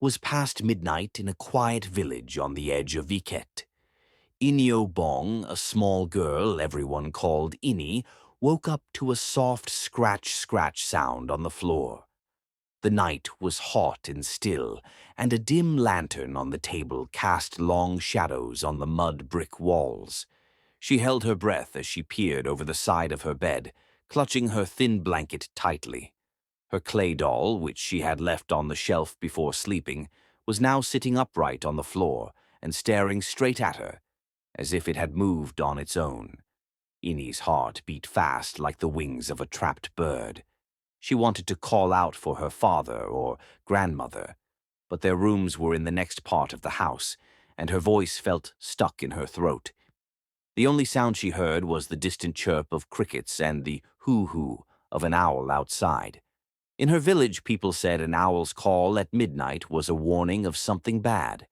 was past midnight in a quiet village on the edge of Eket. Inyo Bong, a small girl everyone called Ini, woke up to a soft scratch-scratch sound on the floor. The night was hot and still, and a dim lantern on the table cast long shadows on the mud brick walls. She held her breath as she peered over the side of her bed, clutching her thin blanket tightly. Her clay doll, which she had left on the shelf before sleeping, was now sitting upright on the floor and staring straight at her, as if it had moved on its own. Ini's heart beat fast like the wings of a trapped bird. She wanted to call out for her father or grandmother, but their rooms were in the next part of the house, and her voice felt stuck in her throat. The only sound she heard was the distant chirp of crickets and the hoo-hoo of an owl outside. In her village, people said an owl's call at midnight was a warning of something bad.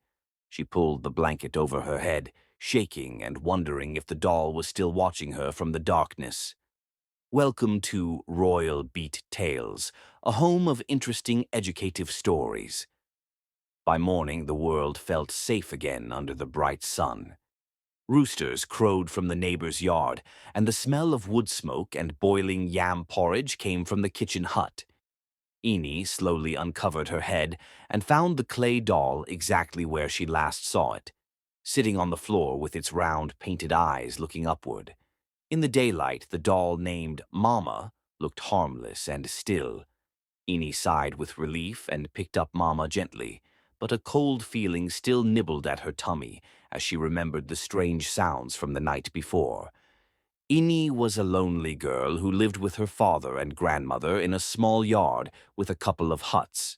She pulled the blanket over her head, shaking and wondering if the doll was still watching her from the darkness. Welcome to Royal Beat Tales, a home of interesting educative stories. By morning, the world felt safe again under the bright sun. Roosters crowed from the neighbor's yard, and the smell of wood smoke and boiling yam porridge came from the kitchen hut. Ini slowly uncovered her head and found the clay doll exactly where she last saw it, sitting on the floor with its round painted eyes looking upward. In the daylight, the doll named Mama looked harmless and still. Ini sighed with relief and picked up Mama gently, but a cold feeling still nibbled at her tummy as she remembered the strange sounds from the night before. Ini was a lonely girl who lived with her father and grandmother in a small yard with a couple of huts.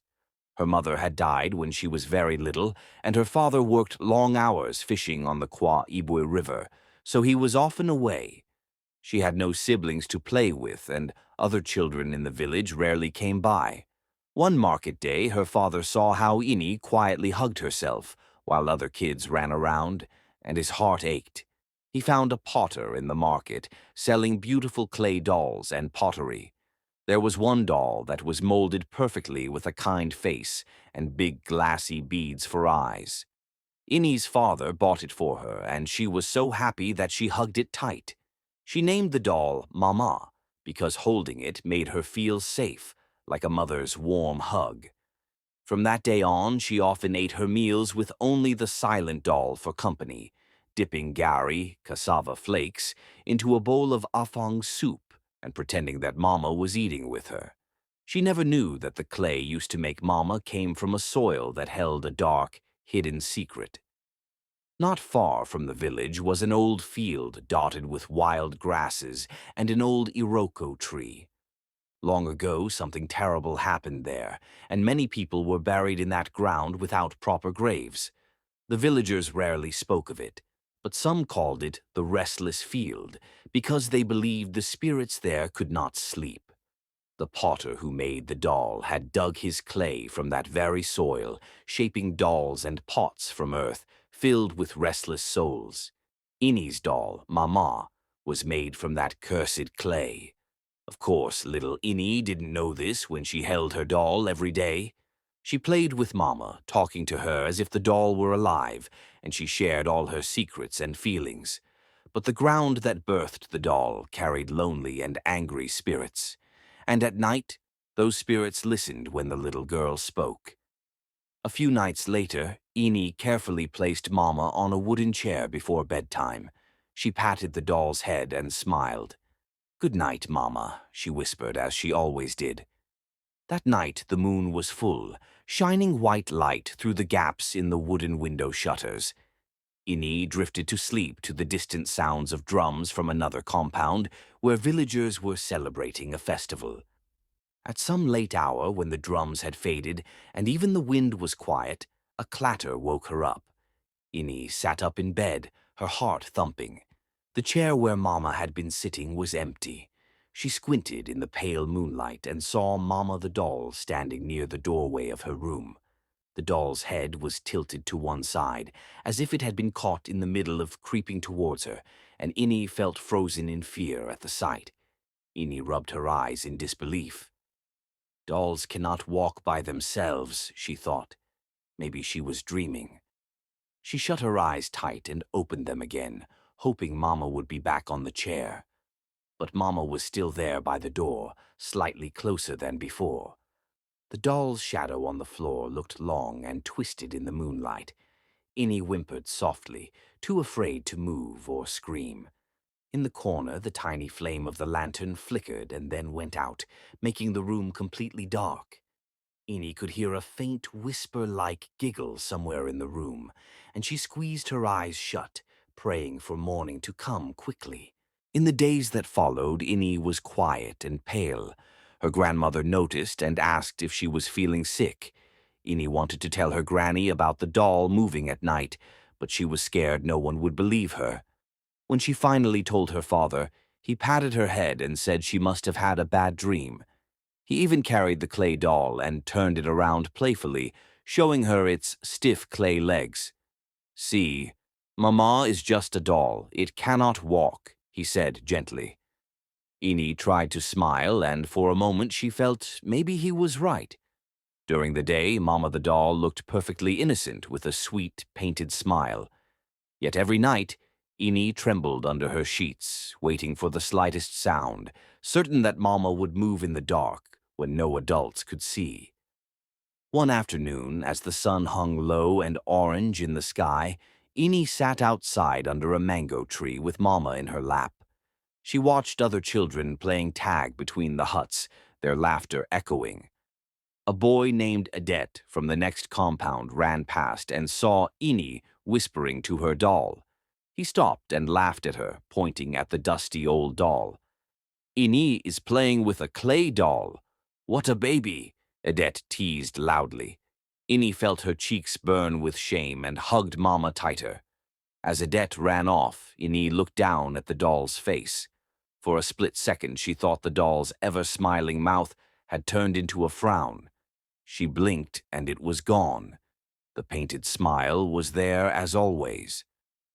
Her mother had died when she was very little, and her father worked long hours fishing on the Akwa Ibom River, so he was often away. She had no siblings to play with, and other children in the village rarely came by. One market day, her father saw how Ini quietly hugged herself, while other kids ran around, and his heart ached. He found a potter in the market, selling beautiful clay dolls and pottery. There was one doll that was molded perfectly with a kind face and big glassy beads for eyes. Ini's father bought it for her, and she was so happy that she hugged it tight. She named the doll Mama because holding it made her feel safe, like a mother's warm hug. From that day on, she often ate her meals with only the silent doll for company, dipping gari, cassava flakes, into a bowl of afang soup and pretending that Mama was eating with her. She never knew that the clay used to make Mama came from a soil that held a dark, hidden secret. Not far from the village was an old field dotted with wild grasses and an old iroko tree. Long ago, something terrible happened there, and many people were buried in that ground without proper graves. The villagers rarely spoke of it, but some called it the restless field because they believed the spirits there could not sleep. The potter who made the doll had dug his clay from that very soil, shaping dolls and pots from earth filled with restless souls. Ini's doll, Mama, was made from that cursed clay. Of course, little Ini didn't know this when she held her doll every day. She played with Mama, talking to her as if the doll were alive, and she shared all her secrets and feelings. But the ground that birthed the doll carried lonely and angry spirits. And at night, those spirits listened when the little girl spoke. A few nights later, Ini carefully placed Mama on a wooden chair before bedtime. She patted the doll's head and smiled. "Good night, Mama," she whispered as she always did. That night the moon was full, shining white light through the gaps in the wooden window shutters. Ini drifted to sleep to the distant sounds of drums from another compound where villagers were celebrating a festival. At some late hour, when the drums had faded and even the wind was quiet, a clatter woke her up. Ini sat up in bed, her heart thumping. The chair where Mama had been sitting was empty. She squinted in the pale moonlight and saw Mama the doll standing near the doorway of her room. The doll's head was tilted to one side, as if it had been caught in the middle of creeping towards her, and Ini felt frozen in fear at the sight. Ini rubbed her eyes in disbelief. "Dolls cannot walk by themselves," she thought. Maybe she was dreaming. She shut her eyes tight and opened them again, hoping Mama would be back on the chair. But Mama was still there by the door, slightly closer than before. The doll's shadow on the floor looked long and twisted in the moonlight. Innie whimpered softly, too afraid to move or scream. In the corner, the tiny flame of the lantern flickered and then went out, making the room completely dark. Innie could hear a faint whisper-like giggle somewhere in the room, and she squeezed her eyes shut, praying for morning to come quickly. In the days that followed, Innie was quiet and pale. Her grandmother noticed and asked if she was feeling sick. Innie wanted to tell her granny about the doll moving at night, but she was scared no one would believe her. When she finally told her father, he patted her head and said she must have had a bad dream. He even carried the clay doll and turned it around playfully, showing her its stiff clay legs. "See, Mama is just a doll. It cannot walk," he said gently. Innie tried to smile, and for a moment she felt maybe he was right. During the day, Mama the doll looked perfectly innocent with a sweet, painted smile. Yet every night, Innie trembled under her sheets, waiting for the slightest sound, certain that Mama would move in the dark when no adults could see. One afternoon, as the sun hung low and orange in the sky, Innie sat outside under a mango tree with Mama in her lap. She watched other children playing tag between the huts, their laughter echoing. A boy named Eket from the next compound ran past and saw Innie whispering to her doll. He stopped and laughed at her, pointing at the dusty old doll. "Innie is playing with a clay doll. What a baby," Eket teased loudly. Innie felt her cheeks burn with shame and hugged Mama tighter. As Eket ran off, Innie looked down at the doll's face. For a split second, she thought the doll's ever-smiling mouth had turned into a frown. She blinked, and it was gone. The painted smile was there as always.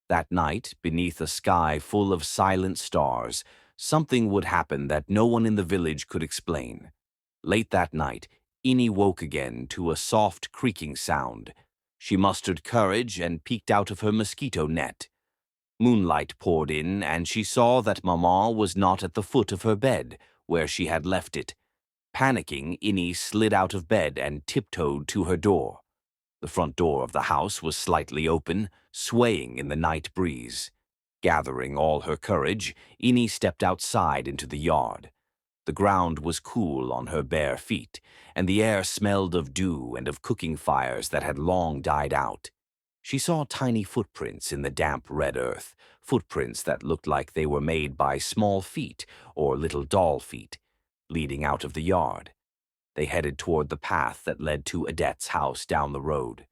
That night, beneath a sky full of silent stars, something would happen that no one in the village could explain. Late that night, Innie woke again to a soft creaking sound. She mustered courage and peeked out of her mosquito net. Moonlight poured in, and she saw that Mama was not at the foot of her bed, where she had left it. Panicking, Innie slid out of bed and tiptoed to her door. The front door of the house was slightly open, swaying in the night breeze. Gathering all her courage, Innie stepped outside into the yard. The ground was cool on her bare feet, and the air smelled of dew and of cooking fires that had long died out. She saw tiny footprints in the damp red earth, footprints that looked like they were made by small feet or little doll feet, leading out of the yard. They headed toward the path that led to Adette's house down the road.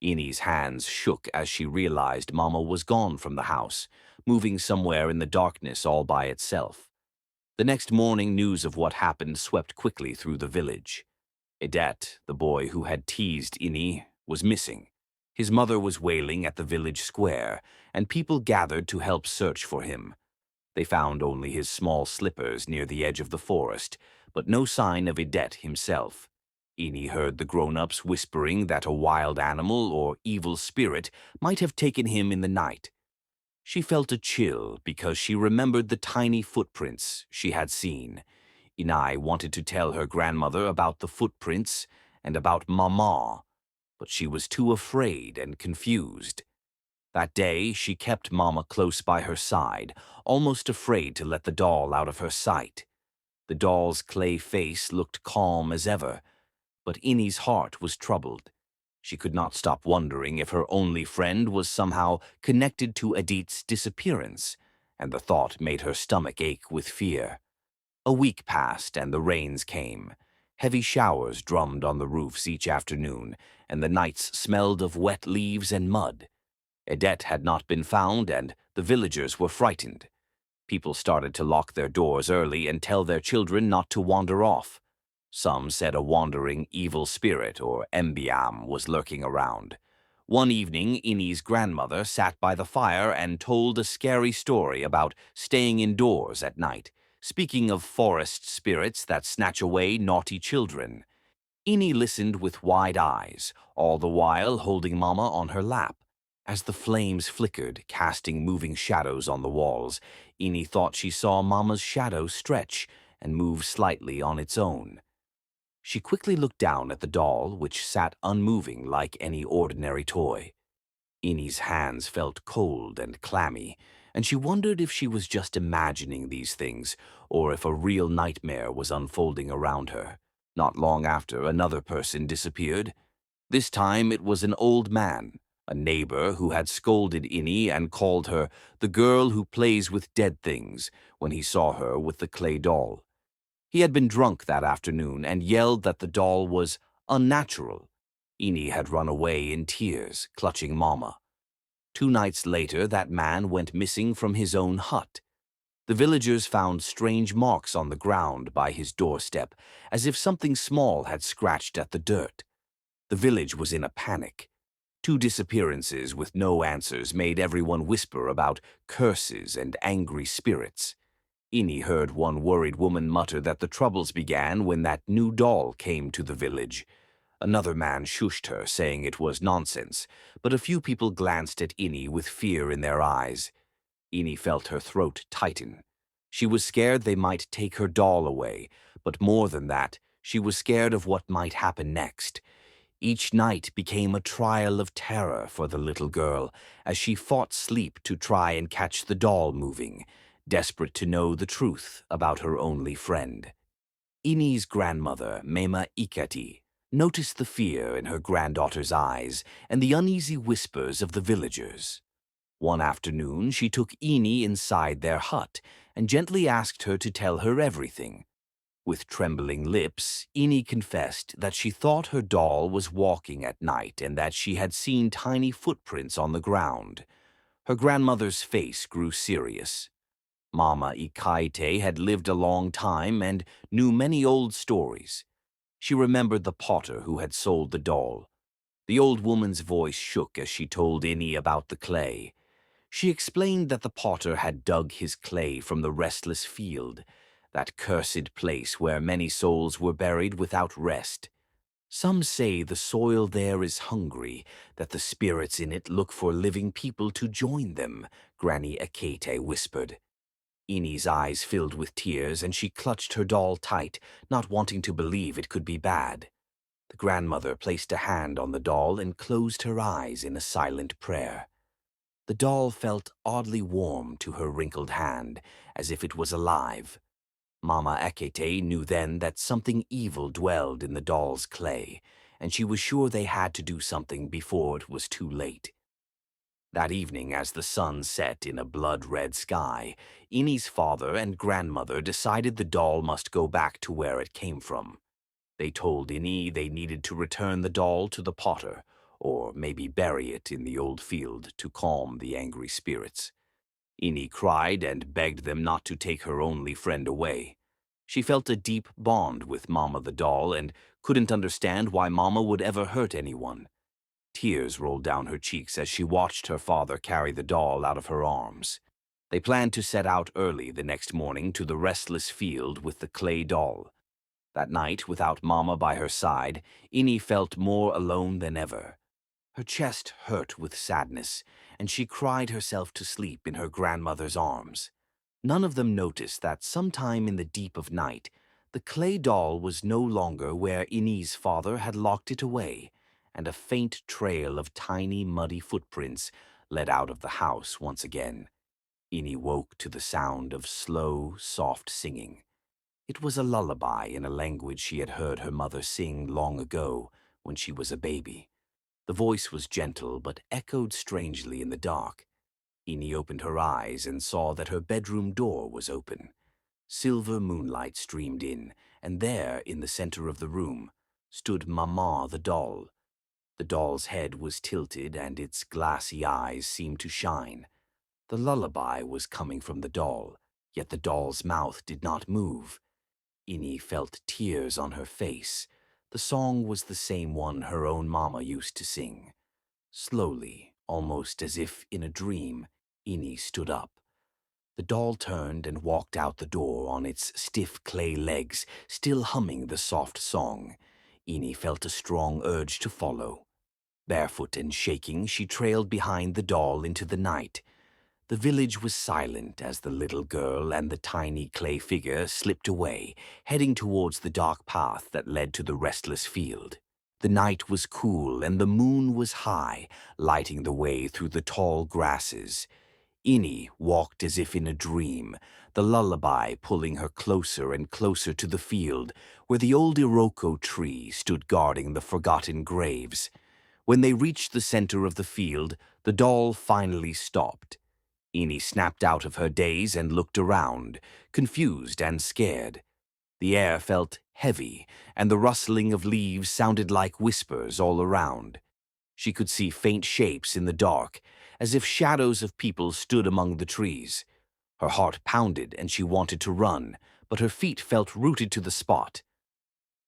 Innie's hands shook as she realized Mama was gone from the house, moving somewhere in the darkness all by itself. The next morning, news of what happened swept quickly through the village. Eket, the boy who had teased Innie, was missing. His mother was wailing at the village square, and people gathered to help search for him. They found only his small slippers near the edge of the forest, but no sign of Eket himself. Innie heard the grown-ups whispering that a wild animal or evil spirit might have taken him in the night. She felt a chill because she remembered the tiny footprints she had seen. Inai wanted to tell her grandmother about the footprints and about Mama, but she was too afraid and confused. That day, she kept Mama close by her side, almost afraid to let the doll out of her sight. The doll's clay face looked calm as ever, but Innie's heart was troubled. She could not stop wondering if her only friend was somehow connected to Adit's disappearance, and the thought made her stomach ache with fear. A week passed and the rains came. Heavy showers drummed on the roofs each afternoon, and the nights smelled of wet leaves and mud. Eket had not been found, and the villagers were frightened. People started to lock their doors early and tell their children not to wander off. Some said a wandering evil spirit, or Mbiam, was lurking around. One evening, Innie's grandmother sat by the fire and told a scary story about staying indoors at night, speaking of forest spirits that snatch away naughty children. Ini listened with wide eyes, all the while holding Mama on her lap. As the flames flickered, casting moving shadows on the walls, Ini thought she saw Mama's shadow stretch and move slightly on its own. She quickly looked down at the doll, which sat unmoving like any ordinary toy. Ini's hands felt cold and clammy, and she wondered if she was just imagining these things, or if a real nightmare was unfolding around her. Not long after, another person disappeared. This time it was an old man, a neighbor who had scolded Ini and called her the girl who plays with dead things when he saw her with the clay doll. He had been drunk that afternoon and yelled that the doll was unnatural. Ini had run away in tears, clutching Mama. 2 nights later, that man went missing from his own hut. The villagers found strange marks on the ground by his doorstep, as if something small had scratched at the dirt. The village was in a panic. 2 disappearances with no answers made everyone whisper about curses and angry spirits. Ini heard one worried woman mutter that the troubles began when that new doll came to the village. Another man shushed her, saying it was nonsense, but a few people glanced at Ini with fear in their eyes. Ini felt her throat tighten. She was scared they might take her doll away, but more than that, she was scared of what might happen next. Each night became a trial of terror for the little girl as she fought sleep to try and catch the doll moving, desperate to know the truth about her only friend. Ini's grandmother, Mema Iketi, noticed the fear in her granddaughter's eyes and the uneasy whispers of the villagers. One afternoon, she took Ini inside their hut and gently asked her to tell her everything. With trembling lips, Ini confessed that she thought her doll was walking at night and that she had seen tiny footprints on the ground. Her grandmother's face grew serious. Mama Ikaite had lived a long time and knew many old stories. She remembered the potter who had sold the doll. The old woman's voice shook as she told Ini about the clay. She explained that the potter had dug his clay from the restless field, that cursed place where many souls were buried without rest. Some say the soil there is hungry, that the spirits in it look for living people to join them, Granny Akete whispered. Ini's eyes filled with tears, and she clutched her doll tight, not wanting to believe it could be bad. The grandmother placed a hand on the doll and closed her eyes in a silent prayer. The doll felt oddly warm to her wrinkled hand, as if it was alive. Mama Ekete knew then that something evil dwelled in the doll's clay, and she was sure they had to do something before it was too late. That evening, as the sun set in a blood-red sky, Ini's father and grandmother decided the doll must go back to where it came from. They told Ini they needed to return the doll to the potter, or maybe bury it in the old field to calm the angry spirits. Ini cried and begged them not to take her only friend away. She felt a deep bond with Mama the doll and couldn't understand why Mama would ever hurt anyone. Tears rolled down her cheeks as she watched her father carry the doll out of her arms. They planned to set out early the next morning to the restless field with the clay doll. That night, without Mama by her side, Ini felt more alone than ever. Her chest hurt with sadness, and she cried herself to sleep in her grandmother's arms. None of them noticed that sometime in the deep of night, the clay doll was no longer where Ini's father had locked it away, and a faint trail of tiny, muddy footprints led out of the house once again. Ini woke to the sound of slow, soft singing. It was a lullaby in a language she had heard her mother sing long ago when she was a baby. The voice was gentle but echoed strangely in the dark. Ini opened her eyes and saw that her bedroom door was open. Silver moonlight streamed in, and there, in the center of the room, stood Mama the doll. The doll's head was tilted and its glassy eyes seemed to shine. The lullaby was coming from the doll, yet the doll's mouth did not move. Ini felt tears on her face. The song was the same one her own Mama used to sing. Slowly, almost as if in a dream, Ini stood up. The doll turned and walked out the door on its stiff clay legs, still humming the soft song. Ini felt a strong urge to follow. Barefoot and shaking, she trailed behind the doll into the night. The village was silent as the little girl and the tiny clay figure slipped away, heading towards the dark path that led to the restless field. The night was cool and the moon was high, lighting the way through the tall grasses. Ini walked as if in a dream, the lullaby pulling her closer and closer to the field where the old Iroko tree stood guarding the forgotten graves. When they reached the center of the field, the doll finally stopped. Ini snapped out of her daze and looked around, confused and scared. The air felt heavy, and the rustling of leaves sounded like whispers all around. She could see faint shapes in the dark, as if shadows of people stood among the trees. Her heart pounded and she wanted to run, but her feet felt rooted to the spot.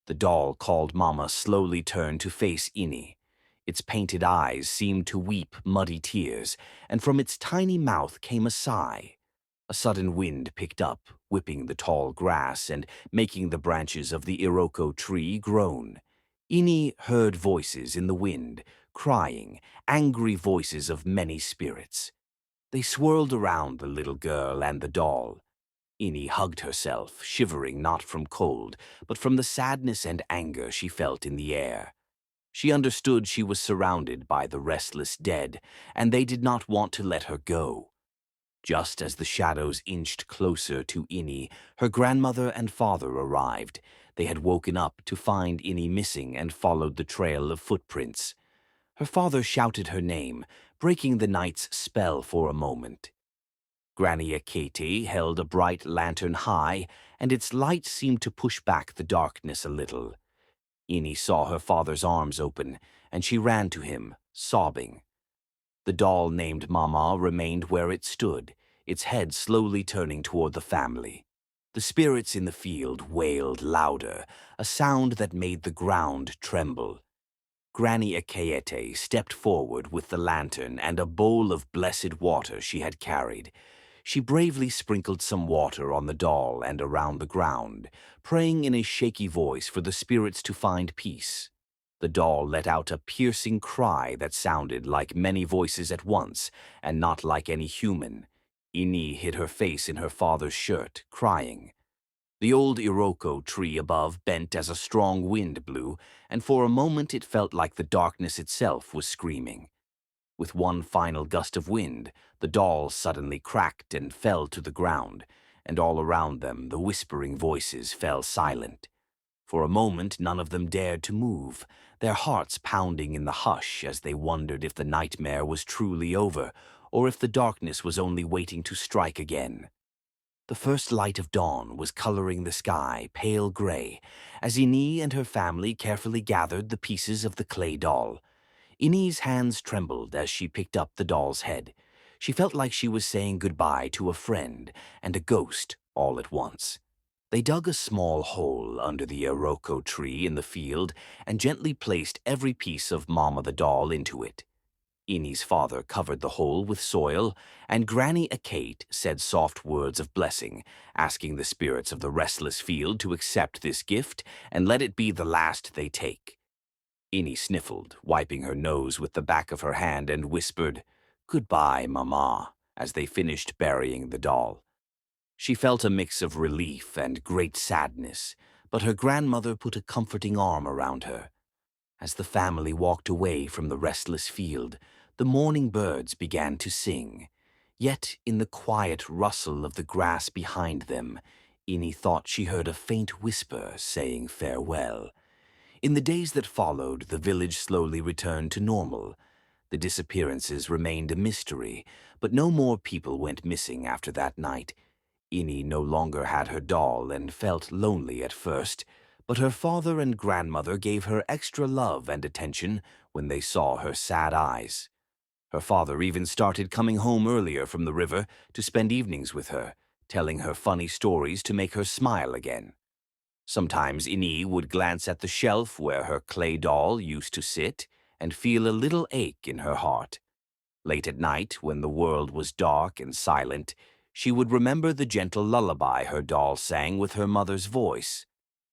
The doll called Mama slowly turned to face Ini. Its painted eyes seemed to weep muddy tears, and from its tiny mouth came a sigh. A sudden wind picked up, whipping the tall grass and making the branches of the Iroko tree groan. Ini heard voices in the wind, crying, angry voices of many spirits. They swirled around the little girl and the doll. Ini hugged herself, shivering not from cold, but from the sadness and anger she felt in the air. She understood she was surrounded by the restless dead, and they did not want to let her go. Just as the shadows inched closer to Ini, her grandmother and father arrived. They had woken up to find Ini missing and followed the trail of footprints. Her father shouted her name, breaking the night's spell for a moment. Granny Eket held a bright lantern high, and its light seemed to push back the darkness a little. Ini saw her father's arms open, and she ran to him, sobbing. The doll named Mama remained where it stood, its head slowly turning toward the family. The spirits in the field wailed louder, a sound that made the ground tremble. Granny Eket stepped forward with the lantern and a bowl of blessed water she had carried. She bravely sprinkled some water on the doll and around the ground, praying in a shaky voice for the spirits to find peace. The doll let out a piercing cry that sounded like many voices at once, and not like any human. Ini hid her face in her father's shirt, crying. The old Iroko tree above bent as a strong wind blew, and for a moment it felt like the darkness itself was screaming. With one final gust of wind, the doll suddenly cracked and fell to the ground, and all around them the whispering voices fell silent. For a moment none of them dared to move, their hearts pounding in the hush as they wondered if the nightmare was truly over, or if the darkness was only waiting to strike again. The first light of dawn was coloring the sky pale gray, as Ini and her family carefully gathered the pieces of the clay doll. Ini's hands trembled as she picked up the doll's head. She felt like she was saying goodbye to a friend and a ghost all at once. They dug a small hole under the Iroko tree in the field and gently placed every piece of Mama the doll into it. Ini's father covered the hole with soil, and Granny Eket said soft words of blessing, asking the spirits of the restless field to accept this gift and let it be the last they take. Ini sniffled, wiping her nose with the back of her hand, and whispered, "Goodbye, Mama," as they finished burying the doll. She felt a mix of relief and great sadness, but her grandmother put a comforting arm around her. As the family walked away from the restless field, the morning birds began to sing. Yet, in the quiet rustle of the grass behind them, Ini thought she heard a faint whisper saying farewell. In the days that followed, the village slowly returned to normal. The disappearances remained a mystery, but no more people went missing after that night. Ini no longer had her doll and felt lonely at first, but her father and grandmother gave her extra love and attention when they saw her sad eyes. Her father even started coming home earlier from the river to spend evenings with her, telling her funny stories to make her smile again. Sometimes Ini would glance at the shelf where her clay doll used to sit and feel a little ache in her heart. Late at night, when the world was dark and silent, she would remember the gentle lullaby her doll sang with her mother's voice.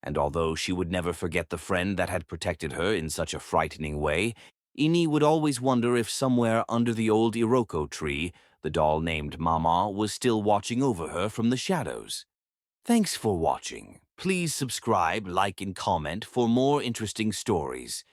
And although she would never forget the friend that had protected her in such a frightening way, Ini would always wonder if somewhere under the old Iroko tree, the doll named Mama was still watching over her from the shadows. Thanks for watching. Please subscribe, like, and comment for more interesting stories.